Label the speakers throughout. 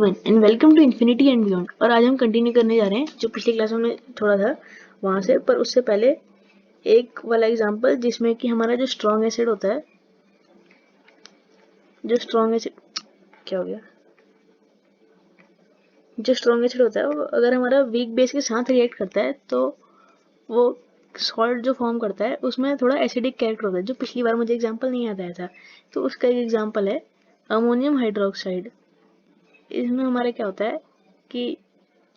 Speaker 1: Everyone and welcome to infinity and beyond. और आज हम कंटिन्यू करने जा रहे हैं जो पिछली क्लास में थोड़ा था वहां से, पर उससे पहले एक वाला एग्जांपल जिसमें कि हमारा जो स्ट्रॉन्ग एसिड होता है, जो स्ट्रॉन्ग एसिड क्या हो गया जो स्ट्रॉन्ग एसिड होता है वो अगर हमारा वीक बेस के साथ रिएक्ट करता है तो वो सॉल्ट जो फॉर्म करता है उसमें थोड़ा एसिडिक कैरेक्टर होता है। जो पिछली बार मुझे एग्जाम्पल नहीं याद आया था, तो उसका एक एग्जाम्पल है अमोनियम हाइड्रोक्साइड। इसमें हमारा क्या होता है कि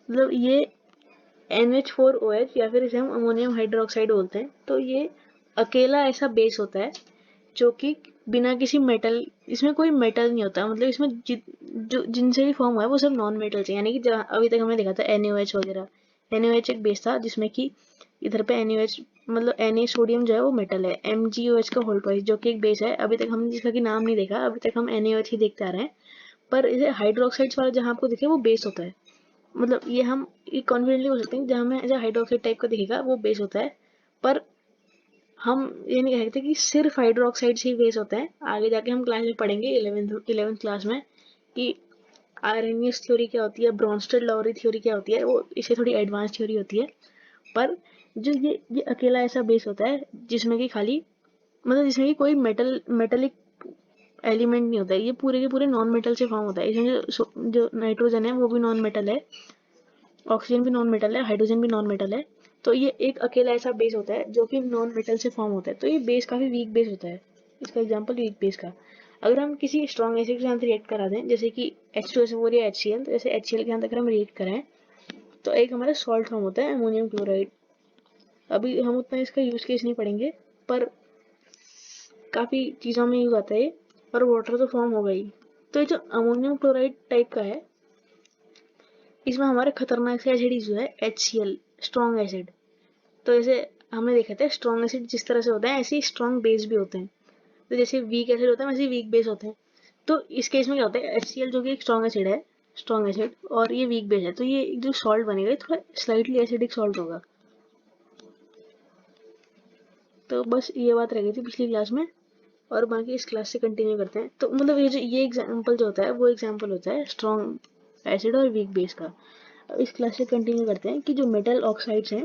Speaker 1: मतलब ये NH4OH या फिर इसे हम अमोनियम हाइड्रोक्साइड बोलते हैं। तो ये अकेला ऐसा बेस होता है जो कि बिना किसी मेटल, इसमें कोई मेटल नहीं होता, मतलब इसमें जो जिनसे भी फॉर्म हुआ है वो सब नॉन मेटल्स हैं। यानी कि अभी तक हमने देखा था NaOH वगैरह। NaOH एक बेस था जिसमें कि इधर पे NaOH मतलब Na सोडियम जो है वो मेटल है, MgOH का होल ट्वाइस जो कि एक बेस है। अभी तक हमने जिसका कि नाम नहीं देखा, अभी तक हम NaOH ही देखते आ रहे हैं। पर इसे हाइड्रोक्साइड्स वाला जहाँ आपको दिखे वो बेस होता है। मतलब ये हम कॉन्फिडेंटली बोल सकते हैं जहाँ हमें ऐसा हाइड्रोक्साइड टाइप का दिखेगा वो बेस होता है। पर हम ये नहीं कह सकते कि सिर्फ हाइड्रोक्साइड से ही बेस होता है। आगे जाके हम क्लास में पढ़ेंगे 11th क्लास में कि आर्हेनियस थ्योरी क्या होती है, ब्रोंस्टेड लॉरी थ्योरी क्या होती है, वो इससे थोड़ी एडवांस थ्योरी होती है। पर जो ये अकेला ऐसा बेस होता है जिसमें कि खाली मतलब जिसमें कि कोई मेटलिक एलिमेंट नहीं होता है। ये पूरे के पूरे नॉन मेटल से फॉर्म होता है। इसमें जो नाइट्रोजन है वो भी नॉन मेटल है, ऑक्सीजन भी नॉन मेटल है, हाइड्रोजन भी नॉन मेटल है। तो ये एक अकेला ऐसा बेस होता है जो कि नॉन मेटल से फॉर्म होता है। तो ये बेस काफी वीक बेस होता है। इसका एग्जांपल वीक बेस का, अगर हम किसी स्ट्रॉन्ग एसिड के साथ रिएक्ट करा दें जैसे कि H2SO4 या HCl, तो जैसे HCl के साथ अगर हम रिएक्ट कराएं तो एक हमारा सॉल्ट फॉर्म होता है अमोनियम क्लोराइड। अभी हम उतना इसका यूज केस नहीं पढ़ेंगे, पर काफी चीजों में यूज आता है। और वाटर तो फॉर्म होगा ही। तो ये जो अमोनियम क्लोराइड टाइप का है इसमें हमारे खतरनाक से एसिड जो है HCl स्ट्रॉन्ग एसिड। तो जैसे हमने देखा था स्ट्रॉन्ग एसिड जिस तरह से होता है ऐसे ही स्ट्रॉन्ग बेस भी होते हैं। तो जैसे वीक एसिड होता है वैसे वीक बेस होते हैं। तो इस केस में क्या होता है HCl जो कि एक स्ट्रॉन्ग एसिड है, स्ट्रॉन्ग एसिड, और ये वीक बेस है, तो ये जो सॉल्ट बनेगा थोड़ा स्लाइटली एसिडिक सॉल्ट होगा। तो बस ये बात रह गई थी पिछली क्लास में, और बाकी इस क्लास से कंटिन्यू करते हैं। तो मतलब ये एग्जाम्पल जो होता है वो एग्जाम्पल होता है स्ट्रॉन्ग एसिड और वीक बेस का। अब इस क्लास से कंटिन्यू करते हैं कि जो मेटल ऑक्साइड्स हैं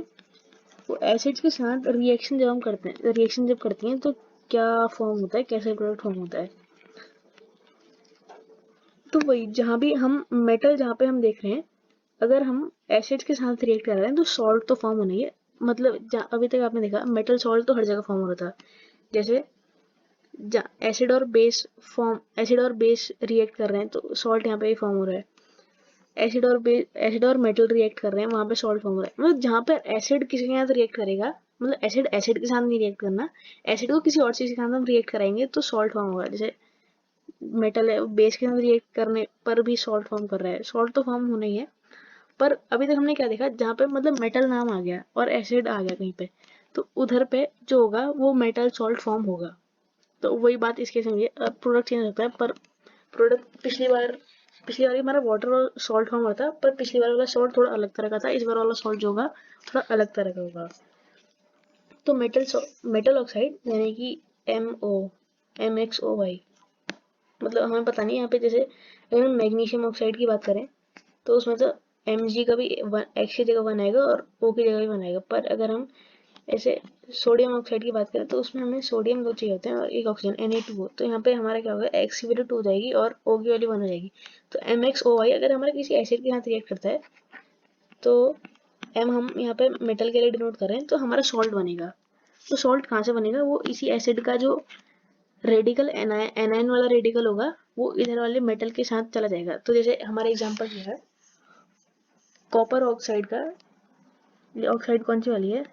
Speaker 1: वो एसिड्स के साथ रिएक्शन जब हम करते हैं, रिएक्शन जब करती हैं तो क्या फॉर्म होता है, कैसे प्रोडक्ट फॉर्म होता है। तो वही जहाँ भी हम मेटल जहाँ पे हम देख रहे हैं, अगर हम एसिड्स के साथ रिएक्ट कर रहे हैं तो सॉल्ट तो फॉर्म होना ही है। मतलब अभी तक आपने देखा मेटल सॉल्ट तो हर जगह फॉर्म हो रहा था। जैसे एसिड और बेस रिएक्ट कर रहे हैं तो सॉल्ट यहाँ पे भी फॉर्म हो रहा है। एसिड और मेटल रिएक्ट कर रहे हैं वहां पे सॉल्ट फॉर्म हो रहा है। मतलब जहाँ पे एसिड किसी के साथ रिएक्ट करेगा, मतलब एसिड के साथ नहीं रिएक्ट करना, एसिड को किसी और चीज के साथ हम रिएक्ट कराएंगे तो सॉल्ट फॉर्म होगा। जैसे मेटल है बेस के साथ रिएक्ट करने पर भी सॉल्ट फॉर्म कर रहा है, सॉल्ट तो फॉर्म होना ही है। पर अभी तक हमने क्या देखा, जहाँ पे मतलब मेटल नाम आ गया और एसिड आ गया कहीं पे, तो उधर पे जो होगा वो मेटल सॉल्ट फॉर्म होगा। तो वही बात इसके समझिए, अब प्रोडक्ट चेंज होता है। पर प्रोडक्ट पिछली बार हमारा वाटर और सॉल्ट फॉर्म हुआ था, पर पिछली बार वाला सॉल्ट थोड़ा अलग तरह का था, इस बार वाला सॉल्ट जो होगा थोड़ा अलग तरह का होगा। तो मेटल ऑक्साइड यानी कि MxOY, मतलब हमें पता नहीं यहाँ पे। जैसे अगर हम मैग्नीशियम ऑक्साइड की बात करें तो उसमें तो Mg का भी X की जगह 1 आएगा और O की जगह भी 1 आएगा। पर अगर हम ऐसे सोडियम ऑक्साइड की बात करें तो उसमें हमें सोडियम 2 चाहिए होते हैं और एक ऑक्सीजन Na2O। तो यहाँ पे हमारा क्या होगा, X की वैल्यू 2 हो जाएगी और O की वैल्यू 1 हो जाएगी। तो MxOY अगर हमारा किसी एसिड के साथ रिएक्ट करता है तो M हम यहाँ पे मेटल के लिए डिनोट कर रहे हैं, तो हमारा सॉल्ट बनेगा। तो सॉल्ट कहाँ से बनेगा, वो इसी एसिड का जो रेडिकल एनायन वाला रेडिकल होगा वो इधर वाले मेटल के साथ चला जाएगा। तो जैसे हमारा एग्जांपल ये है कॉपर ऑक्साइड का, ये ऑक्साइड कौन सी वाली है,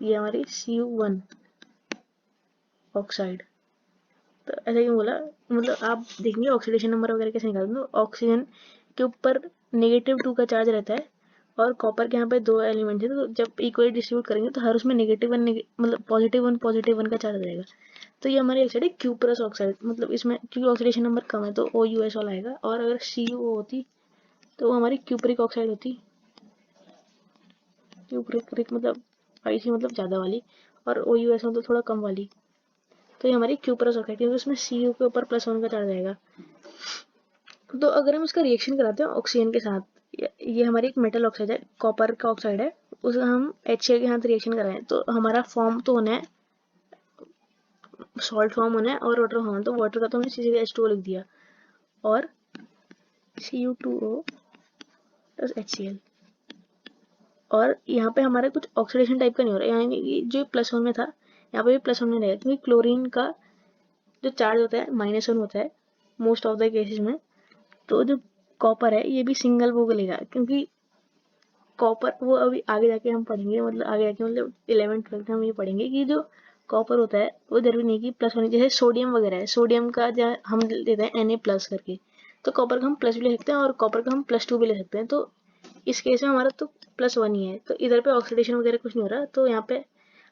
Speaker 1: ये हमारी Cu1 ऑक्साइड। तो ऐसा क्यों बोला, मतलब आप देखेंगे ऑक्सीडेशन नंबर वगैरह कैसे निकालते हैं। ऑक्सीजन के ऊपर -2 का चार्ज रहता है और कॉपर के यहाँ पे 2 एलिमेंट है, तो जब इक्वली डिस्ट्रीब्यूट करेंगे तो हर उसमें -1 मतलब +1 का चार्ज रहेगा। तो ये हमारी ऑक्साइड है क्यूप्रस ऑक्साइड। मतलब इसमें क्योंकि ऑक्सीडेशन नंबर कम है तो OUS वाला आएगा, और अगर CuO होती तो वो हमारी क्यूप्रिक ऑक्साइड होती। क्यूप्रिक मतलब IC मतलब ज्यादा वाली, और OUS मतलब थोड़ा कम वाली। तो ये हमारी क्यूप्रस ऑक्साइड, क्योंकि उसमें Cu के ऊपर +1 का चार्ज आएगा। तो अगर हम इसका रिएक्शन कराते हैं ऑक्सीजन के साथ, ये हमारी एक मेटल ऑक्साइड है, कॉपर का ऑक्साइड है, उसका हम HCl के साथ रिएक्शन कराएं तो हमारा फॉर्म तो होना है, सॉल्ट फॉर्म होना है और वाटर फॉर्म होना है। तो वाटर का तो हमने सीधे H2O लिख दिया और Cu2O प्लस HCl। और यहाँ पे हमारा कुछ ऑक्सीडेशन टाइप का नहीं हो रहा है, यानी कि जो प्लस वन में था यहाँ पे भी प्लस वन में रहेगा, क्योंकि क्लोरीन का जो चार्ज होता है -1 होता है मोस्ट ऑफ द केसेस में। तो जो कॉपर है ये भी सिंगल वो लेगा, क्योंकि कॉपर वो अभी आगे जाके हम पढ़ेंगे, मतलब आगे जाके मतलब 11th-12th में हम ये पढ़ेंगे कि जो कॉपर होता है वो जरूरी नहीं कि प्लस होनी, जैसे सोडियम वगैरह है, सोडियम का जो हम देते हैं Na+ करके, तो कॉपर का हम प्लस भी ले सकते हैं और कॉपर का हम +2 भी ले सकते हैं। तो इस केस में हमारा तो +1 ही है, तो इधर पे ऑक्सीडेशन वगैरह कुछ नहीं हो रहा, तो यहाँ पे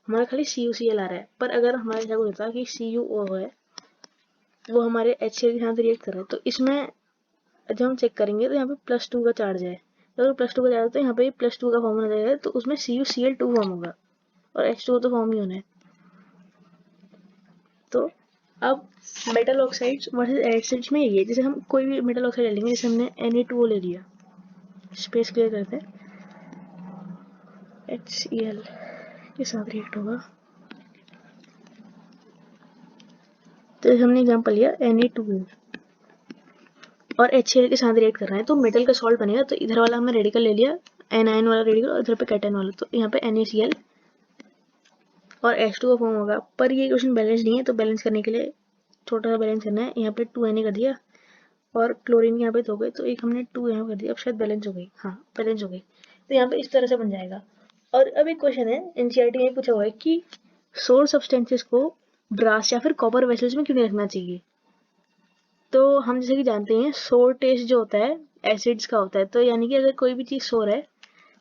Speaker 1: हमारा खाली CuCl आ रहा है। पर अगर हमारे ऐसा कुछ होता है कि CuO है, वो हमारे HCl के साथ रिएक्ट कर रहा है, तो इसमें जब हम चेक करेंगे तो यहाँ पे +2 का चार्ज है, तो अगर +2 का चार्ज है तो यहाँ पे +2 का फॉर्म होना चाहिए, तो उसमें CuCl2 फॉर्म होगा और H2O तो फॉर्म ही होना है। तो अब मेटल ऑक्साइड्स वर्सेस एसिड्स में ये, जैसे हम कोई भी मेटल ऑक्साइड ले लेंगे, जैसे हमने Na2O ले लिया, स्पेस क्लियर करते हैं, HCl के साथ रिएक्ट होगा। तो हमने एग्जांपल लिया Na2O और HCl के साथ रिएक्ट कर रहा है, तो मेटल का सॉल्ट बनेगा। तो इधर वाला हमने रेडिकल ले लिया, एनायन वाला रेडिकल, और इधर पे कैटायन वाला, तो यहाँ पे NaCl और H2O फॉर्म होगा। पर ये क्वेश्चन बैलेंस नहीं है, तो बैलेंस करने के लिए छोटा सा बैलेंस करना है, यहाँ पे 2Na कर दिया और क्लोरीन यहाँ पे तो हो गए, तो एक हमने 2 यहाँ कर दिया, अब शायद बैलेंस हो गई, हाँ बैलेंस हो गई। तो यहाँ पे इस तरह से बन जाएगा। और अब एक क्वेश्चन है NCERT में पूछा हुआ है कि सोर सब्सटेंसेस को ब्रास या फिर कॉपर वेसल्स में क्यों नहीं रखना चाहिए। तो हम जैसे कि जानते हैं सोर टेस्ट जो होता है एसिड्स का होता है, तो यानी कि अगर कोई भी चीज़ सोर है,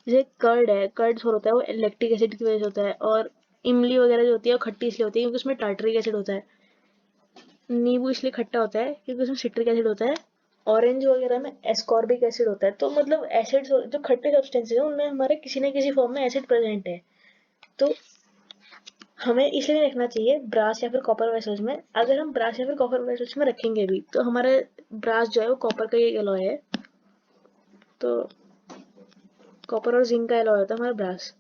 Speaker 1: जैसे कर्ड है, कर्ड सोर होता है वो लैक्टिक एसिड की वजह से होता है, और इमली वगैरह जो होती है वो खट्टी इसलिए होती है क्योंकि उसमें टार्टरिक एसिड होता है। नींबू इसलिए खट्टा होता है क्योंकि उसमें सिट्रिक एसिड होता है। ऑरेंज वगैरह में एस्कॉर्बिक एसिड होता है। तो मतलब एसिड्स जो खट्टे सब्सटेंसेस हैं उनमें हमारे किसी न किसी फॉर्म में एसिड प्रेजेंट है। तो हमें इसलिए नहीं रखना चाहिए ब्रास या फिर कॉपर वेसल्स में। अगर हम ब्रास या फिर कॉपर वेसल्स में रखेंगे भी तो हमारे ब्रास जो है वो कॉपर का ही एलॉय है, तो कॉपर और जिंक का एलॉय होता है हमारा ब्रास।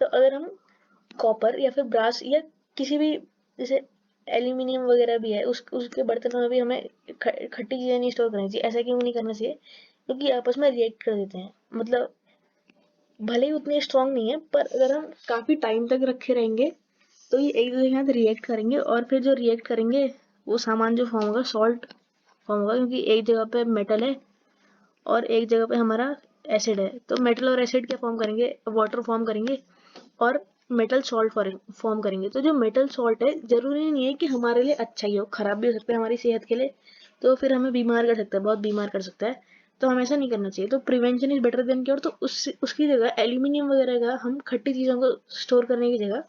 Speaker 1: तो अगर हम कॉपर या फिर ब्रास या किसी भी, जैसे एल्यूमिनियम वगैरह भी है, उसके बर्तनों में भी हमें खट्टी चीजें नहीं स्टोर करनी चाहिए। ऐसा क्यों नहीं करना चाहिए, क्योंकि आपस में रिएक्ट कर देते हैं। मतलब भले ही उतने स्ट्रांग नहीं है, पर अगर हम काफी टाइम तक रखे रहेंगे तो ये एक दूसरे के साथ रिएक्ट करेंगे, और फिर जो रिएक्ट करेंगे वो सामान जो फॉर्म होगा सॉल्ट फॉर्म होगा, क्योंकि एक जगह पे मेटल है और एक जगह पे हमारा एसिड है। तो मेटल और एसिड क्या फॉर्म करेंगे, वाटर फॉर्म करेंगे और मेटल सॉल्ट फॉर्म करेंगे। तो जो मेटल सॉल्ट है जरूरी नहीं है कि हमारे लिए अच्छा ही हो, खराब भी हो सकता है हमारी सेहत के लिए, तो फिर हमें बीमार कर सकता है, बहुत बीमार कर सकता है। तो हमें ऐसा नहीं करना चाहिए। तो prevention is better than cure. तो उसकी जगह एल्यूमिनियम वगैरह का हम खट्टी चीज़ों को स्टोर करने की जगह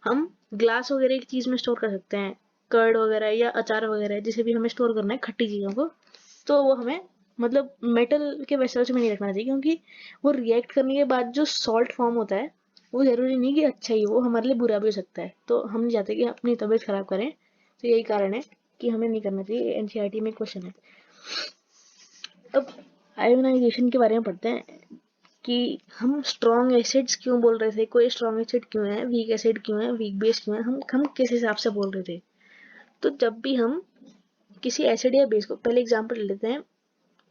Speaker 1: हम ग्लास वगैरह की चीज़ में स्टोर कर सकते हैं, कर्ड वगैरह या अचार वगैरह, जिसे भी हमें स्टोर करना है खट्टी चीज़ों को, तो वो हमें मतलब मेटल के वेसल्स में नहीं रखना चाहिए, क्योंकि वो रिएक्ट करने के बाद जो सॉल्ट फॉर्म होता है वो जरूरी नहीं कि अच्छा ही, वो हमारे लिए बुरा भी हो सकता है। तो हम नहीं चाहते कि अपनी तबीयत खराब करें, तो यही कारण है कि हमें नहीं करना चाहिए। एनसीईआरटी में क्वेश्चन है। अब आयोनाइजेशन के बारे में पढ़ते हैं कि हम स्ट्रॉन्ग एसिड्स क्यों बोल रहे थे, कोई स्ट्रॉन्ग एसिड क्यों है, वीक एसिड क्यों है, वीक बेस क्यों है, हम किस हिसाब से बोल रहे थे। तो जब भी हम किसी एसिड या बेस को, पहले एग्जांपल ले लेते हैं,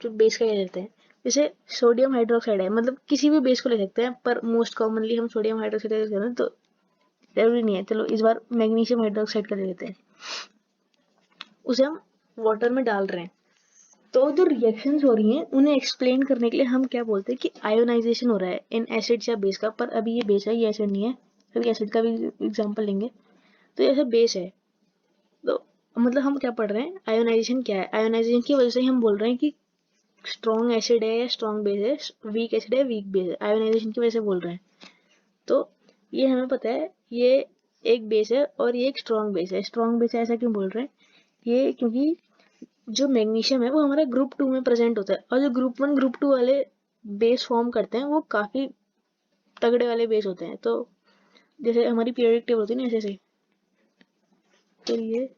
Speaker 1: जो बेस का ले लेते हैं, जैसे सोडियम हाइड्रोक्साइड है, मतलब किसी भी बेस को ले सकते हैं, पर मोस्ट कॉमनली हम सोडियम हाइड्रोक्साइड यूज करते हैं, तो जरूरी नहीं है। चलो इस बार मैग्नीशियम हाइड्रोक्साइड का ले लेते हैं, उसे हम वाटर में डाल रहे हैं, तो जो रिएक्शंस हो रही हैं उन्हें एक्सप्लेन करने के लिए हम क्या बोलते हैं कि आयोनाइजेशन हो रहा है इन एसिड्स या बेस का। पर अभी ये बेस है, ये एसिड नहीं है, अभी एसिड का भी एग्जांपल लेंगे। तो ये बेस है, तो मतलब हम क्या पढ़ रहे हैं, आयोनाइजेशन क्या है। आयोनाइजेशन की वजह से हम बोल रहे हैं कि स्ट्रॉन्ग एसिड है या स्ट्रॉन्ग बेस है, वीक एसिड है वीक बेस है, आयोनाइजेशन की वजह से बोल रहे हैं। तो ये हमें पता है, ये एक बेस है और ये एक स्ट्रॉन्ग बेस है। स्ट्रॉन्ग बेस है ऐसा क्यों बोल रहे हैं, ये क्योंकि जो मैग्नीशियम है वो हमारा ग्रुप 2 में प्रेजेंट होता है, और जो ग्रुप 1 ग्रुप 2 वाले बेस फॉर्म करते हैं वो काफी तगड़े वाले बेस होते हैं। तो जैसे हमारी पीरियोडिक टेबल होती है ना, ऐसे ऐसे, तो ये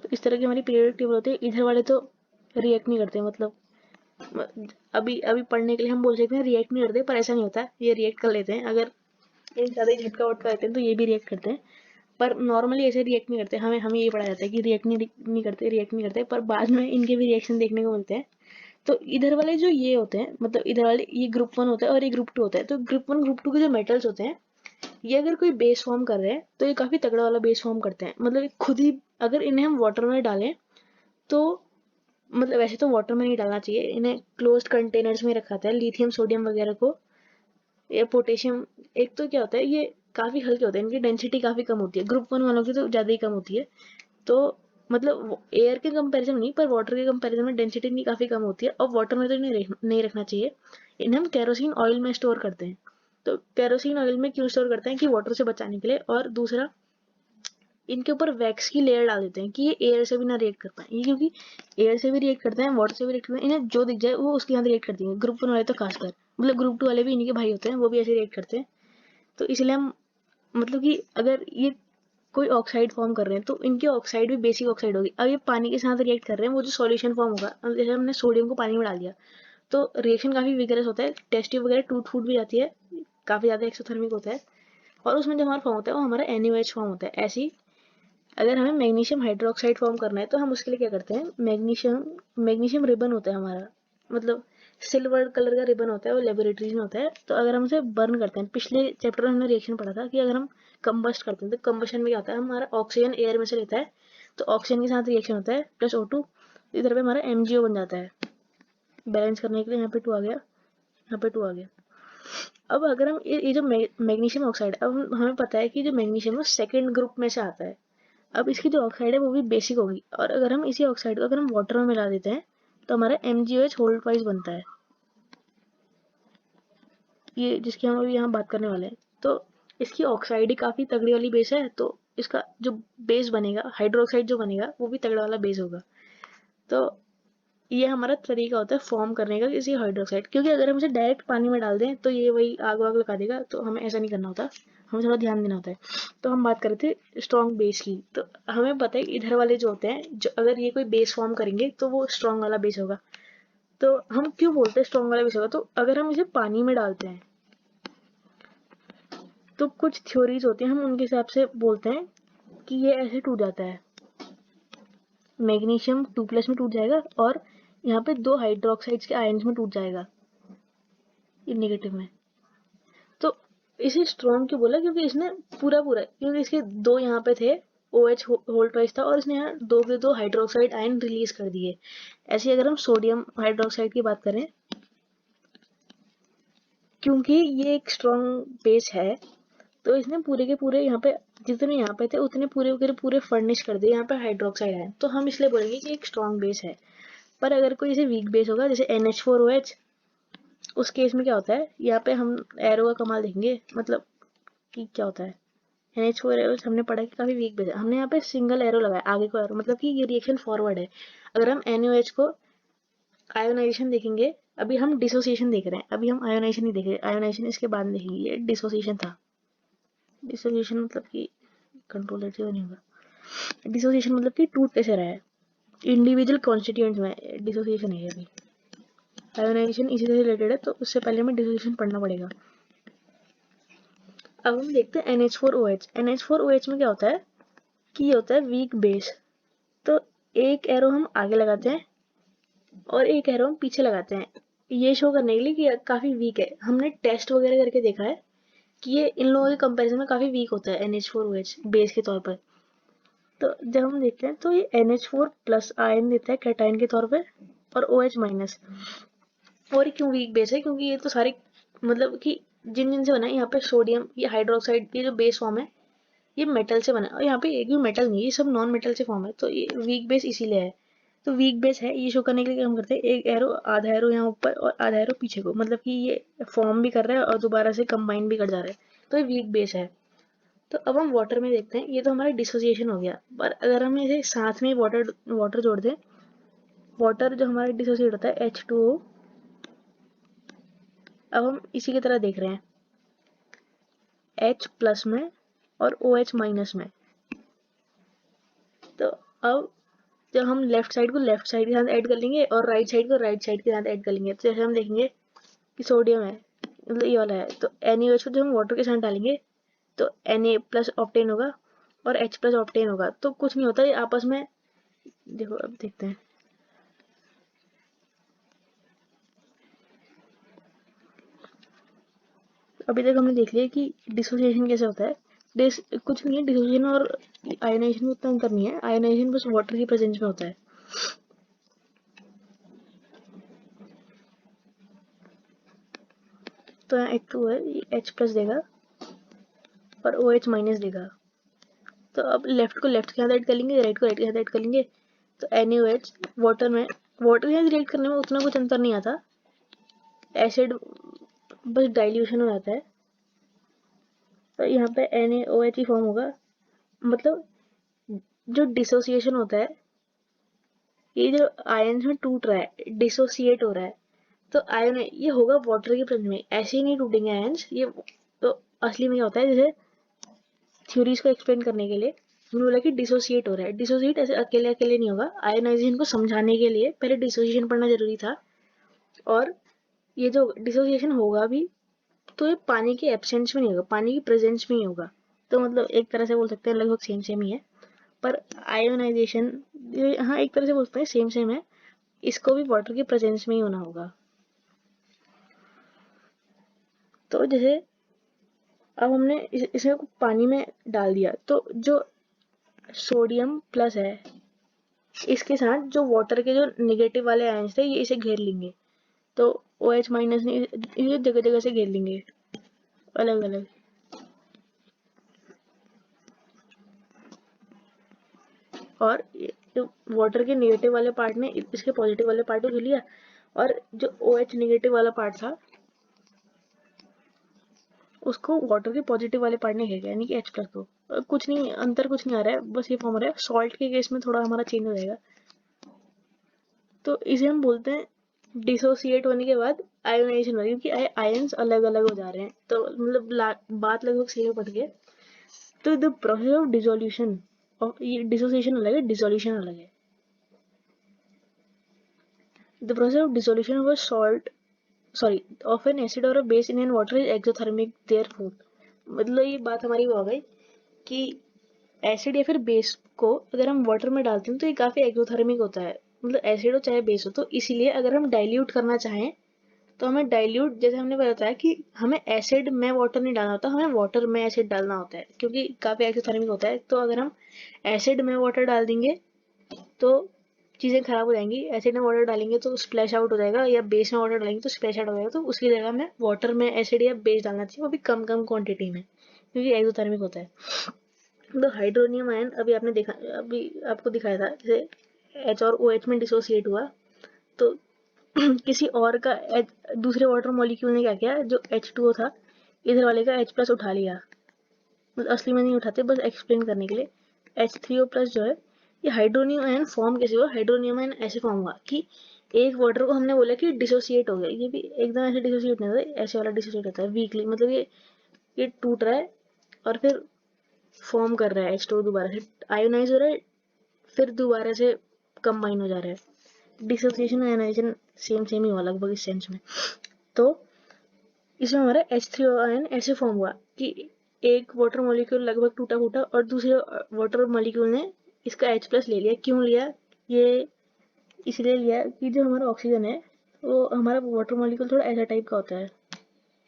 Speaker 1: तो इस तरह की हमारी पीरियोडिक टेबल होती है। इधर वाले तो रिएक्ट नहीं करते, मतलब अभी अभी पढ़ने के लिए हम बोल सकते हैं रिएक्ट नहीं करते, पर ऐसा नहीं होता, ये रिएक्ट कर लेते हैं। अगर एक ज़्यादा ही झटका वटका देते हैं तो ये भी रिएक्ट करते हैं, पर नॉर्मली ऐसे रिएक्ट नहीं करते। हमें ये पढ़ाया जाता है कि रिएक्ट नहीं करते, पर बाद में इनके भी रिएक्शन देखने को मिलते हैं। तो इधर वाले जो ये होते हैं, मतलब इधर वाले ये ग्रुप 1 होता है और ये ग्रुप 2 होता है। तो ग्रुप 1 ग्रुप 2 के जो मेटल्स होते हैं, ये अगर कोई बेस फॉर्म कर रहे हैं तो ये काफ़ी तगड़ा वाला बेस फॉर्म करते हैं। मतलब खुद ही अगर इन्हें हम वाटर में डालें तो, मतलब वैसे तो वाटर में नहीं डालना चाहिए, इन्हें क्लोज्ड कंटेनर्स में रखा था, लिथियम सोडियम वगैरह को, या पोटेशियम। एक तो क्या होता है, ये काफ़ी हल्के होते हैं, इनकी डेंसिटी काफ़ी कम होती है। ग्रुप 1 वालों की तो ज़्यादा ही कम होती है। तो मतलब एयर के कंपैरिजन नहीं, पर वाटर के कंपैरिजन में डेंसिटी इनकी काफ़ी कम होती है। और वाटर में तो इन्हें नहीं रखना चाहिए। इन्हें हम केरोसिन ऑयल में स्टोर करते हैं। तो केरोसिन ऑयल में क्यों स्टोर करते हैं, कि वाटर से बचाने के लिए, और दूसरा इनके ऊपर वैक्स की लेयर डाल देते हैं कि ये एयर से भी ना रिएक्ट कर पाए। ये क्योंकि एयर से भी रिएक्ट करते हैं, वाटर से भी रिएक्ट करते हैं, इन्हें जो दिख जाए वो उसके साथ रिएक्ट करती है। ग्रुप 1 वाले तो खासकर, मतलब ग्रुप 2 वाले भी इन्हीं के भाई होते हैं, वो भी ऐसे रिएक्ट करते हैं। तो इसलिए हम, मतलब कि अगर ये कोई ऑक्साइड फॉर्म कर रहे हैं तो इनकी ऑक्साइड भी बेसिक ऑक्साइड होगी। अब ये पानी के साथ रिएक्ट कर रहे हैं, वो जो सॉल्यूशन फॉर्म होगा, अब जैसे हमने सोडियम को पानी में डाल दिया तो रिएक्शन काफ़ी विगरस होता है, टेस्ट ट्यूब वगैरह टूट फूट भी जाती है, काफ़ी ज़्यादा एक्सोथर्मिक होता है। और उसमें जो हमारा फॉर्म होता है वो हमारा NaOH फॉर्म होता है। ऐसी अगर हमें मैग्नीशियम हाइड्रोक्साइड फॉर्म करना है तो हम उसके लिए क्या करते हैं, मैग्नीशियम रिबन होता है हमारा, मतलब सिल्वर कलर का रिबन होता है, वो लेबोरेटरीज में होता है। तो अगर हम उसे बर्न करते हैं, पिछले चैप्टर में हमने रिएक्शन पढ़ा था कि अगर हम कंबस्ट करते हैं तो कंबशन में क्या होता है, हमारा ऑक्सीजन एयर में से लेता है, तो ऑक्सीजन के साथ रिएक्शन होता है प्लस O2, इधर पे हमारा MgO बन जाता है। बैलेंस करने के लिए यहाँ पे 2 आ गया, यहाँ पे 2 आ गया। अब अगर हम ये जो मैग्नीशियम ऑक्साइड, अब हमें पता है कि जो मैग्नीशियम है सेकेंड ग्रुप में से आता है। अब इसकी जो ऑक्साइड है वो भी बेसिक होगी, और अगर हम इसी ऑक्साइड को अगर हम वाटर में मिला देते हैं तो हमारा MgOH होल्ड वाइज बनता है, ये जिसकी हम अभी यहाँ बात करने वाले हैं। तो इसकी ऑक्साइड ही काफ़ी तगड़ी वाली बेस है, तो इसका जो बेस बनेगा, हाइड्रोक्साइड जो बनेगा वो भी तगड़ा वाला बेस होगा। तो ये हमारा तरीका होता है फॉर्म करने का किसी हाइड्रोक्साइड, क्योंकि अगर हम इसे डायरेक्ट पानी में डाल दें तो ये वही आग वाग लगा देगा, तो हमें ऐसा नहीं करना होता, हमें थोड़ा ध्यान देना होता है। तो हम बात कर रहे थे स्ट्रॉन्ग बेस की, तो हमें पता है इधर वाले जो होते हैं, जो अगर ये कोई बेस फॉर्म करेंगे तो वो स्ट्रॉन्ग वाला बेस होगा। तो हम क्यों बोलते हैं स्ट्रॉन्ग वाला बेस होगा, तो अगर हम इसे पानी में डालते हैं तो कुछ थ्योरीज होती हैं, हम उनके हिसाब से बोलते हैं कि ये ऐसे टूट जाता है, मैग्नीशियम 2+ में टूट जाएगा और यहाँ पे 2 हाइड्रोक्साइड्स के आयन्स में टूट जाएगा, ये नेगेटिव में। तो इसे स्ट्रॉन्ग क्यों बोला, क्योंकि इसने पूरा क्योंकि इसके 2 यहाँ पे थे, OH होल्ड वाइज था, और इसने यहाँ 2 के 2 हाइड्रोक्साइड आयन रिलीज कर दिए। ऐसे अगर हम सोडियम हाइड्रोक्साइड की बात करें, क्योंकि ये एक स्ट्रॉन्ग बेस है, तो इसने पूरे के पूरे यहाँ पे जितने यहाँ पे थे उतने पूरे के पूरे फर्निश कर दिए यहाँ पे हाइड्रोक्साइड है, तो हम इसलिए बोलेंगे कि एक स्ट्रॉन्ग बेस है। पर अगर कोई इसे वीक बेस होगा, जैसे NH4OH, उस केस में क्या होता है, यहाँ पे हम एरो का कमाल देखेंगे, मतलब कि क्या होता है। NH4OH हमने पढ़ा कि काफी वीक बेस है, हमने यहाँ पे सिंगल एरो लगाया, आगे को एरो, मतलब कि ये रिएक्शन फॉरवर्ड है। अगर हम NaOH को आयोनाइजेशन देखेंगे, अभी हम डिसोसिएशन देख रहे हैं, अभी हम आयोनाइजेशन नहीं देख रहे, आयोनाइजेशन इसके बाद देखेंगे, ये डिसोसिएशन था। डिसोसिएशन मतलब कि कंट्रोलेटिव नहीं होगा, डिसोसिएशन मतलब कि टूट कैसे रहा है, इंडिविजुअल कॉन्स्टिट्यूएंट्स में डिसोसिएशन है। अभी आयोनाइजेशन इसी से रिलेटेड है, तो उससे पहले हमें डिसोसिएशन पढ़ना पड़ेगा। अब हम देखते हैं NH4OH। NH4OH में क्या होता है कि ये होता है वीक बेस। तो एक एरो हम आगे लगाते हैं और एक एरो हम पीछे लगाते हैं, ये शो करने के लिए कि काफ़ी वीक है। हमने टेस्ट वगैरह करके देखा है कि ये इन लोगों के कंपैरिजन में काफ़ी वीक होता है NH4OH बेस के तौर पर। तो जब हम देखते हैं तो ये NH4+ आयन देता है कैटायन के तौर पे, और OH-। और क्यों वीक बेस है, क्योंकि ये तो सारे, मतलब कि जिन जिन से बना है, यहाँ पे सोडियम, ये हाइड्रोक्साइड, ये जो बेस फॉर्म है ये मेटल से बना है, और यहाँ पे एक भी मेटल नहीं है, ये सब नॉन मेटल से फॉर्म है, तो ये वीक बेस इसीलिए है। तो वीक बेस है, ये शो करने के लिए हम करते हैं एक एरो, आधा एरो यहाँ ऊपर और आधा एरो पीछे को, मतलब कि ये फॉर्म भी कर रहा है और दोबारा से कंबाइन भी कर जा रहा है, तो ये वीक बेस है। तो अब हम वाटर में देखते हैं, ये तो हमारा डिसोसिएशन हो गया, पर अगर हम इसे साथ में वाटर जोड़ दें, वाटर जो हमारा डिसोसिएट होता है H2O, अब हम इसी की तरह देख रहे हैं H+ में और OH- में। तो अब जब हम लेफ्ट साइड को लेफ्ट साइड के साथ ऐड कर लेंगे और राइट साइड को राइट साइड के साथ ऐड कर लेंगे, तो जैसे हम देखेंगे कि सोडियम है, मतलब ये वाला है, तो NaOH को जब हम वाटर के साथ डालेंगे तो Na प्लस ऑप्टेन होगा और H प्लस ऑप्टेन होगा, तो कुछ नहीं होता, ये आपस में, देखो अब देखते हैं। अभी तक हमने देख लिया कि डिसोसिएशन कैसे होता है। कुछ नहीं है, डिसोसिएशन और आयोनाइजेशन में उतना अंतर नहीं है, आयोनाइजेशन बस वाटर की प्रेजेंस में होता है। तो यहाँ H2 है, H प्लस देगा और OH माइनस देगा। तो अब लेफ्ट को लेफ्ट के साथ ऐड कर लेंगे, राइट को राइट के साथ ऐड कर लेंगे, तो NaOH वाटर के साथ रिएक्ट करने में उतना कुछ अंतर नहीं आता, एसिड बस डाइल्यूशन हो जाता है। तो यहाँ पे NaOH ही फॉर्म होगा, मतलब जो डिसोसिएशन होता है, ये जो आयन में टूट रहा है, डिसोसिएट हो रहा है, तो आयन ये होगा वाटर की प्रेजेंस में, ऐसे ही नहीं टूटेंगे आयन्स ये। तो असली में क्या होता है, जैसे थ्योरीज को एक्सप्लेन करने के लिए हमने बोला कि डिसोसिएट हो रहा है, डिसोसिएट ऐसे अकेले अकेले नहीं होगा, आयनाइजेशन को समझाने के लिए पहले डिसोसिएशन पढ़ना जरूरी था। और ये जो डिसोसिएशन होगा भी, तो ये पानी के एब्सेंस में नहीं होगा, पानी की प्रेजेंस में ही होगा। तो मतलब एक तरह से बोल सकते हैं लगभग सेम सेम ही है, पर आयोनाइजेशन, हाँ एक तरह से बोलते हैं सेम सेम है, इसको भी वाटर की प्रेजेंस में ही होना होगा। तो जैसे अब हमने इसे पानी में डाल दिया, तो जो सोडियम प्लस है इसके साथ जो वाटर के जो नेगेटिव वाले आयंस थे ये इसे घेर लेंगे, तो OH माइनस ने इसे जगह जगह से घेर लेंगे अलग अलग। और जो वाटर के नेगेटिव वाले पार्ट ने इसके पॉजिटिव वाले पार्ट को घेर लिया, और जो OH नेगेटिव वाला पार्ट था उसको वाटर के पॉजिटिव वाले पार्ट ने घेर लिया, यानी कि H प्लस को। कुछ नहीं अंतर, कुछ नहीं आ रहा है, बस ये फॉर्म हो रहा है। सॉल्ट के केस में थोड़ा हमारा चेंज हो जाएगा। तो इसे हम बोलते हैं डिसोसिएट होने के बाद आयोनाइजेशन हो रही है, क्योंकि आयंस अलग अलग हो जा रहे हैं। तो मतलब बात लगभग सही पड़ गई। तो द प्रोसेस ऑफ डिसोल्यूशन, और ये डिसोसिएशन अलग है, डिसोल्यूशन अलग है। The process of dissolution of salt sorry of an acid और base in an water is exothermic therefore. मतलब ये बात हमारी वो आ गई कि एसिड या फिर बेस को अगर हम वाटर में डालते हैं तो ये काफी एक्सोथर्मिक होता है, मतलब एसिड हो चाहे बेस हो। तो इसीलिए अगर हम डाइल्यूट करना चाहें तो हमें डाइल्यूट, जैसे हमने बताया कि हमें एसिड में वाटर नहीं डालना होता, हमें वाटर में एसिड डालना होता है, क्योंकि काफी एक्सोथर्मिक होता है। तो अगर हम एसिड में वाटर डाल देंगे तो चीजें खराब हो जाएंगी, एसिड में वाटर डालेंगे तो स्प्लैश आउट हो जाएगा, या बेस में वाटर डालेंगे तो स्प्लैश आउट हो जाएगा। तो उसकी जगह हमें वाटर में एसिड या बेस डालना चाहिए, वो भी कम कम क्वांटिटी में, क्योंकि एक्सोथर्मिक होता है। तो हाइड्रोनियम आयन अभी आपने देखा, अभी आपको दिखाया था, जैसे H और OH में डिसोसिएट हुआ तो किसी और का दूसरे वाटर मॉलिक्यूल ने क्या किया, जो H2O था इधर वाले का H प्लस उठा लिया। मतलब असली में नहीं उठाते, बस एक्सप्लेन करने के लिए। H3O प्लस जो है, ये हाइड्रोनियम आयन फॉर्म कैसे हुआ, हाइड्रोनियम आयन ऐसे फॉर्म हुआ कि एक वाटर को हमने बोला कि डिसोसिएट हो गया, ये भी एकदम ऐसे डिसोसिएट नहीं होता, ऐसे वाला डिसोसिएट होता है वीकली, मतलब ये टूट रहा है और फिर फॉर्म कर रहा है H2O, दोबारा से आयोनाइज हो रहा है, फिर दोबारा से कंबाइन हो जा रहा है। डिसोसिएशन आयोनाइजेशन सेम सेम ही हुआ लगभग इस सेंस में। तो इसमें हमारा H3O आयन ऐसे फॉर्म हुआ कि एक वाटर मॉलिक्यूल लगभग टूटा फूटा और दूसरे वाटर मॉलिक्यूल ने इसका H प्लस ले लिया। क्यों लिया, ये इसलिए लिया कि जो हमारा ऑक्सीजन है वो हमारा वाटर मॉलिक्यूल थोड़ा ऐसा टाइप का होता है,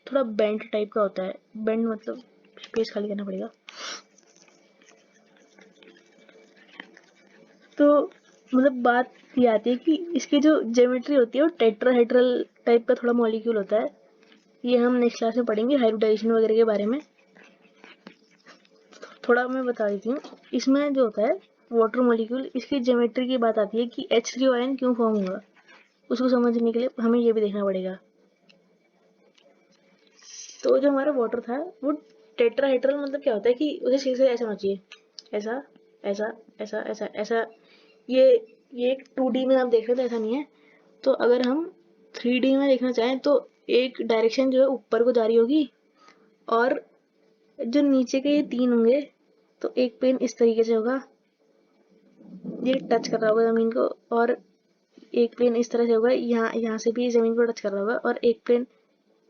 Speaker 1: थोड़ा बेंड टाइप का होता है। बेंड मतलब स्पेस खाली करना पड़ेगा। तो मतलब बात ये आती है कि इसकी जो ज्योमेट्री होती है वो टेट्राहेड्रल टाइप का थोड़ा मॉलिक्यूल होता है। ये हम नेक्स्ट क्लास में पढ़ेंगे हाइब्रिडाइजेशन वगैरह के बारे में। थोड़ा मैं बता देती हूँ, इसमें जो होता है वाटर मॉलिक्यूल, इसकी ज्योमेट्री की बात आती है कि H3O आयन क्यों फॉर्म हुआ, उसको समझने के लिए हमें ये भी देखना पड़ेगा। तो जो हमारा वाटर था वो टेट्राहेड्रल, मतलब क्या होता है कि उसे सीधे ऐसा होना चाहिए, ऐसा ऐसा ऐसा ऐसा ऐसा। ये ये एक 2D में आप देख रहे थे, ऐसा नहीं है। तो अगर हम 3D में देखना चाहें तो एक डायरेक्शन जो है ऊपर को जा रही होगी, और जो नीचे के ये तीन होंगे तो एक पेन इस तरीके से होगा, ये टच कर रहा होगा ज़मीन को, और एक प्लेन इस तरह से होगा, यहाँ से भी ज़मीन को टच कर रहा होगा, और एक प्लेन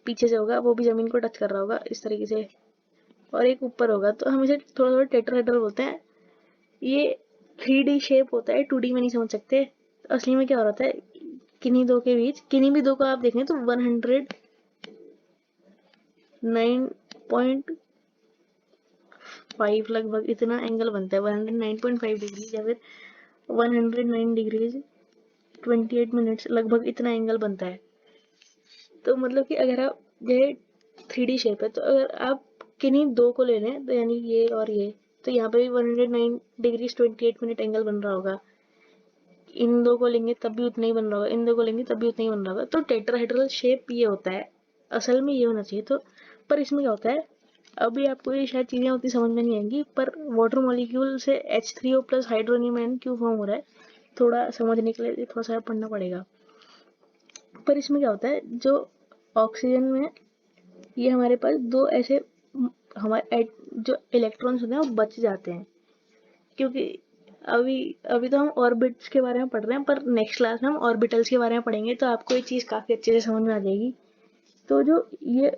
Speaker 1: पीछे से होगा वो भी ज़मीन को टच कर रहा होगा इस तरीके से, और एक ऊपर होगा। तो हम इसे थोड़ा थोड़ा टेट्राहेड्रल बोलते हैं। ये 3D शेप होता है, 2D में नहीं समझ सकते। तो असली में क्या हो रहा है, किन्हीं दो के बीच, किन्हीं भी दो को आप देखें तो 109.5 लगभग इतना एंगल बनता है, 109.5 डिग्री या फिर 109 डिग्रीज 28 मिनट्स, लगभग इतना एंगल बनता है। तो मतलब कि अगर आप, ये 3D शेप है, तो अगर आप किन्हीं दो को ले लें, तो यानी ये और ये, तो यहाँ पे भी 109 डिग्रीज 28 मिनट एंगल बन रहा होगा। इन दो को लेंगे तब भी उतना ही बन रहा होगा, इन दो को लेंगे तब भी उतना ही बन रहा होगा। तो टेट्राहेड्रल शेप ये होता है, असल में ये होना चाहिए। तो पर इसमें क्या होता है, अभी आपको ये शायद चीज़ें उतनी समझ में नहीं आएंगी, पर वाटर मॉलिक्यूल से H3O प्लस हाइड्रोनियम आयन क्यों फॉर्म हो रहा है, थोड़ा समझने के लिए थोड़ा सा पढ़ना पड़ेगा। पर इसमें क्या होता है, जो ऑक्सीजन में ये हमारे पास दो ऐसे हमारे जो इलेक्ट्रॉन्स होते हैं वो बच जाते हैं, क्योंकि अभी अभी तो हम ऑर्बिट्स के बारे में पढ़ रहे हैं, पर नेक्स्ट क्लास में हम ऑर्बिटल्स के बारे में पढ़ेंगे, तो आपको ये चीज़ काफ़ी अच्छे से समझ में आ जाएगी। तो जो ये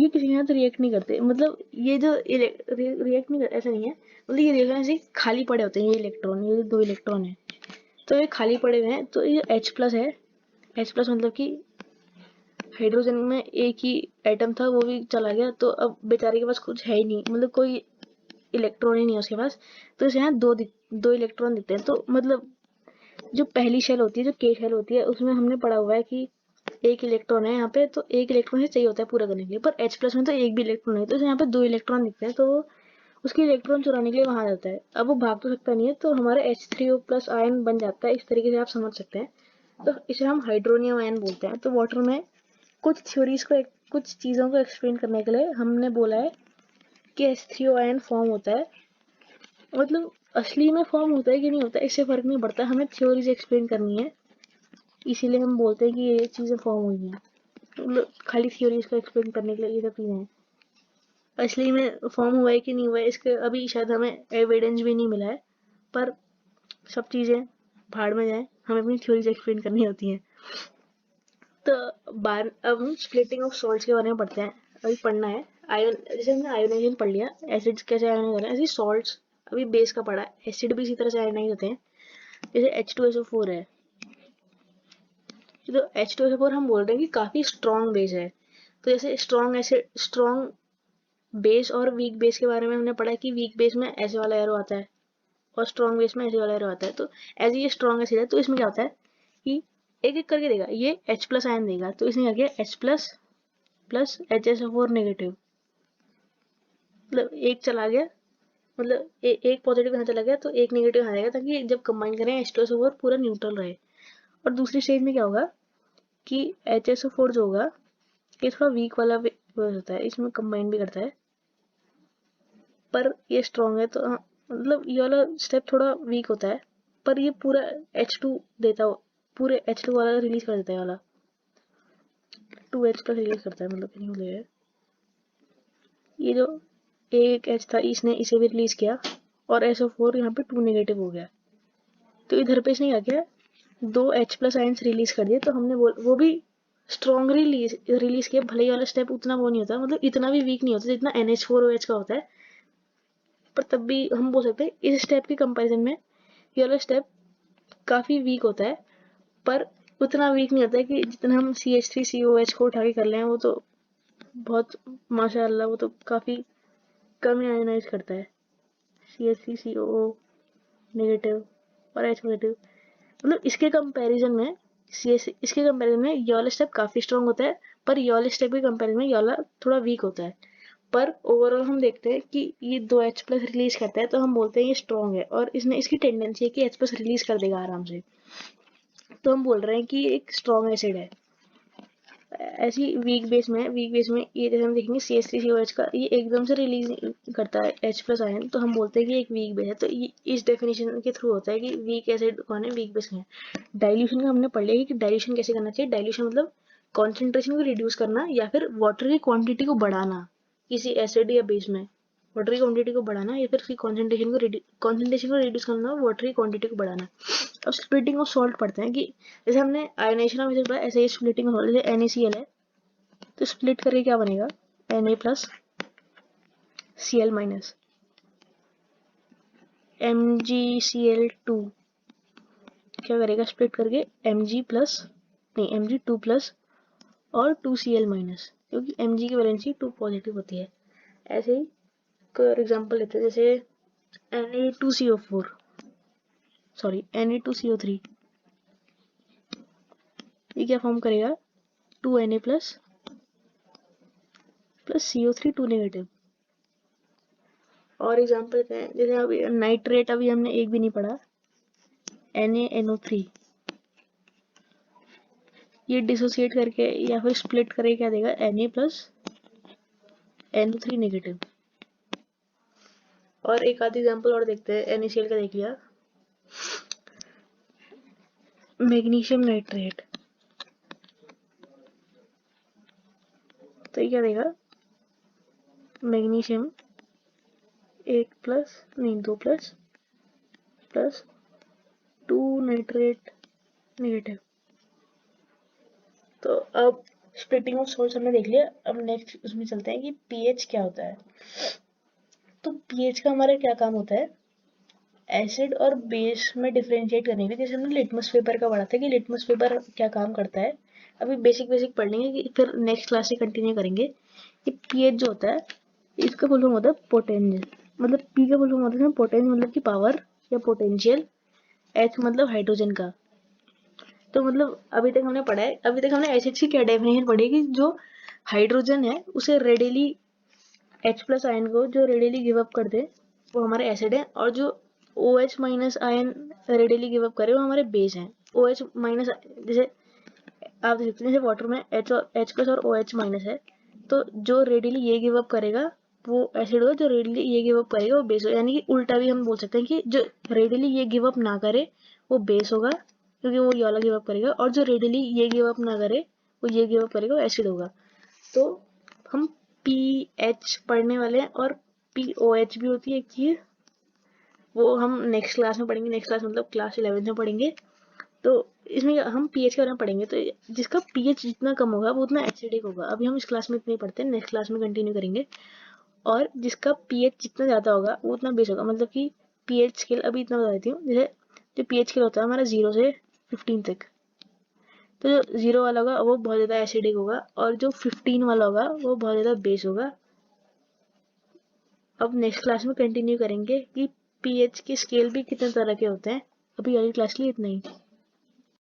Speaker 1: किसी के साथ रिएक्ट नहीं करते, मतलब ये जो रिएक्ट नहीं करते ऐसा नहीं है, मतलब ये रिएक्शन ऐसे खाली पड़े होते हैं, ये इलेक्ट्रॉन, ये दो इलेक्ट्रॉन है तो ये खाली पड़े हुए हैं। तो ये H प्लस है, H प्लस मतलब कि हाइड्रोजन में एक ही एटम था वो भी चला गया, तो अब बेचारे के पास कुछ है ही नहीं, मतलब कोई इलेक्ट्रॉन ही नहीं है उसके पास। तो इसे यहाँ दो इलेक्ट्रॉन दिखते हैं। तो मतलब जो पहली शेल होती है, जो के शेल होती है, उसमें हमने पढ़ा हुआ है कि एक इलेक्ट्रॉन है यहाँ पे, तो एक इलेक्ट्रॉन ही चाहिए होता है पूरा करने के लिए। पर H प्लस में तो एक भी इलेक्ट्रॉन नहीं, तो यहाँ पे दो इलेक्ट्रॉन दिखते हैं, तो वो उसके इलेक्ट्रॉन चुराने के लिए वहां जाता है। अब वो भाग तो सकता नहीं है, तो हमारा H3O प्लस आयन बन जाता है। इस तरीके से आप समझ सकते हैं। तो इसे हम हाइड्रोनियम आयन बोलते हैं। तो वाटर में कुछ थ्योरीज को, कुछ चीज़ों को एक्सप्लेन करने के लिए हमने बोला है कि H3O आयन फॉर्म होता है। मतलब असली में फॉर्म होता है कि नहीं होता है इससे फर्क नहीं पड़ता, हमें थ्योरीज एक्सप्लेन करनी है, इसीलिए हम बोलते हैं कि ये चीज़ें फॉर्म हुई हैं। मतलब खाली थ्योरीज को एक्सप्लेन करने के लिए ये सब चीज़ें हैं। असली में फॉर्म हुआ है कि नहीं हुआ है इसके अभी शायद हमें एविडेंस भी नहीं मिला है, पर सब चीज़ें भाड़ में जाए, हमें अपनी थ्योरीज एक्सप्लेन करनी होती हैं। तो अब हम स्प्लिटिंग ऑफ सॉल्ट्स के बारे में पढ़ते हैं। अभी पढ़ना है आयन, जैसे हमने आयोनाइजेशन पढ़ लिया, एसिड्स कैसे आयोनाइज हो रहे हैं, ऐसे सॉल्ट्स अभी बेस का पढ़ा है, एसिड भी इसी तरह से आयोनाइज होते हैं। जैसे H2SO4 है, तो H2SO4 हम बोल रहे हैं कि काफ़ी स्ट्रॉन्ग बेस है। तो जैसे स्ट्रॉन्ग एसिड, स्ट्रॉन्ग बेस और वीक बेस के बारे में हमने पढ़ा कि वीक बेस में ऐसे वाला एरो आता है और स्ट्रॉन्ग बेस में ऐसे वाला एरो आता है। तो एज ये स्ट्रॉन्ग एसिड है, तो इसमें क्या होता है कि एक एक करके देगा, ये H प्लस आयन देगा, तो इसने क्या किया H plus plus HSO4 negative, मतलब एक चला गया, मतलब एक पॉजिटिव यहाँ चला गया तो एक नेगेटिव यहाँ आएगा, ताकि जब कंबाइन करें H2SO4 पूरा न्यूट्रल रहे। और दूसरी स्टेज में क्या होगा कि HSO4 जो होगा ये थोड़ा वीक वाला होता है, इसमें कंबाइन भी करता है, पर ये स्ट्रॉन्ग है, तो मतलब ये वाला स्टेप थोड़ा वीक होता है, पर ये पूरा H2 देता हो, पूरे H2 वाला रिलीज कर देता है, वाला 2H प्लस रिलीज करता है, मतलब नहीं बोलेगा। ये जो एक H था इसने इसे भी रिलीज किया, और SO4 यहाँ पे 2 नेगेटिव हो गया, तो इधर पे इसने क्या किया, दो H प्लस आयंस रिलीज कर दिए। तो हमने वो भी स्ट्रॉन्ग रिलीज किया, भले ही वाला स्टेप उतना वो नहीं होता, मतलब इतना भी वीक नहीं होता जितना NH4OH का होता है, पर तब भी हम बोल सकते हैं इस स्टेप के कंपैरिजन में ये वाला स्टेप काफ़ी वीक होता है, पर उतना वीक नहीं होता है कि जितना हम CH3COH को उठा के कर लें, वो तो बहुत माशाअल्लाह, वो तो काफ़ी कम आयोनाइज करता है, CH3COO नेगेटिव और H पॉजिटिव। मतलब इसके कंपैरिजन में ये वाला स्टेप काफ़ी स्ट्रॉन्ग होता है, पर ये वाले स्टेप के कंपैरिजन में ये वाला थोड़ा वीक होता है। पर ओवरऑल हम देखते हैं कि ये दो H प्लस रिलीज करता है, तो हम बोलते हैं ये स्ट्रॉन्ग है, और इसने इसकी टेंडेंसी है कि H प्लस रिलीज कर देगा आराम से, तो हम बोल रहे हैं कि ये एक स्ट्रॉन्ग एसिड है। ऐसी वीक बेस में ये जैसे हम देखेंगे CH3COH का, ये एकदम से रिलीज करता है H प्लस आयन, तो हम बोलते हैं कि एक वीक बेस है। तो ये इस डेफिनेशन के थ्रू होता है कि वीक एसिड कौन है, वीक बेस कौन है। डाइल्यूशन का हमने पढ़ लिया कि डाइल्यूशन कैसे करना चाहिए। डाइल्यूशन मतलब कॉन्सेंट्रेशन को रिड्यूस करना या फिर वाटर की क्वांटिटी को बढ़ाना किसी एसिड या बेस में। वाटर की क्वांटिटी को बढ़ाना या फिर उसकी कॉन्सेंट्रेशन को रिड्यूस करना, वाटर की क्वांटिटी को बढ़ाना। अब स्प्लिटिंग ऑफ सॉल्ट पढ़ते हैं कि जैसे हमने आयोनाइजेशन ऑफ एसिड पढ़ा, ऐसे ही स्प्लिटिंग ऑफ सॉल्ट, जैसे NaCl है तो स्प्लिट करके क्या बनेगा, Na plus Cl minus MgCl2 क्या करेगा, स्प्लिट करके Mg2 प्लस और 2Cl माइनस, क्योंकि Mg की वैलेंसी 2 पॉजिटिव होती है। ऐसे ही फॉर एग्जांपल लेते हैं जैसे Na2CO3, ये क्या फॉर्म करेगा, 2Na प्लस CO3 2 नेगेटिव। और एग्जांपल लेते हैं जैसे अभी नाइट्रेट, अभी हमने एक भी नहीं पढ़ा, NaNO3, ये डिसोसिएट करके या फिर स्प्लिट करके क्या देगा, Na प्लस NO3 नेगेटिव। और एक आध एग्जांपल और देखते हैं, NaCl का देख लिया, मैग्नीशियम नाइट्रेट, तो ये क्या देगा, मैग्नीशियम 2 प्लस 2 नाइट्रेट नेगेटिव। तो अब स्प्लिटिंग ऑफ सॉल्ट्स हमने देख लिया। अब नेक्स्ट उसमें चलते हैं कि पीएच क्या होता है। तो पीएच का हमारा क्या काम होता है, एसिड और बेस में डिफरेंशिएट करने के लिए। जैसे हमने लिटमस पेपर का पढ़ा था कि लिटमस पेपर क्या काम करता है, अभी बेसिक पढ़ लेंगे कि फिर नेक्स्ट क्लास से कंटिन्यू करेंगे कि पीएच जो होता है इसका फुल फॉर्म होता है पोटेंशियल, मतलब पी का फुल फॉर्म होता है पोटेंशियल मतलब की पावर या पोटेंशियल, एच मतलब हाइड्रोजन का। तो मतलब अभी तक हमने पढ़ा है, अभी तक हमने एसिड की क्या डेफिनेशन पढ़ी कि जो हाइड्रोजन है उसे रेडिली H प्लस आयन को जो रेडिली गिव अप कर दे वो हमारे एसिड है, और जो OH minus ion readily give up करे वो हमारे बेस हैं। OH माइनस, जैसे आप देख सकते हैं जैसे वाटर में H प्लस और OH माइनस है, तो जो रेडिली ये गिव अप करेगा वो एसिड होगा, जो रेडिली ये गिव अप करेगा वो बेस होगा। यानी कि उल्टा भी हम बोल सकते हैं कि जो रेडिली ये गिव अप ना करे वो बेस होगा क्योंकि वो ये वाला गिव अप करेगा, और जो रेडिली ये गिव अप ना करे वो ये गिव अप करेगा वो एसिड होगा। तो हम पीएच पढ़ने वाले हैं, और POH भी होती है एक चीज, वो हम नेक्स्ट क्लास में पढ़ेंगे। नेक्स्ट क्लास मतलब क्लास 11th में पढ़ेंगे। तो इसमें हम पीएच के बारे में पढ़ेंगे, तो जिसका पीएच जितना कम होगा वो उतना एसिडिक होगा। अभी हम इस क्लास में इतने पढ़ते हैं, नेक्स्ट क्लास में कंटिन्यू करेंगे। और जिसका पीएच जितना ज़्यादा होगा वो उतना बेस होगा, मतलब कि पीएच स्केल अभी इतना बता देती हूँ। जैसे जो पीएच स्केल होता है हमारा 0 से 15 तक, तो जो 0 वाला होगा वो बहुत ज़्यादा एसिडिक होगा, और जो 15 वाला होगा वो बहुत ज़्यादा बेस होगा। अब नेक्स्ट क्लास में कंटिन्यू करेंगे कि पीएच के स्केल भी कितने तरह के होते हैं। अभी अगली क्लास के लिए इतना ही।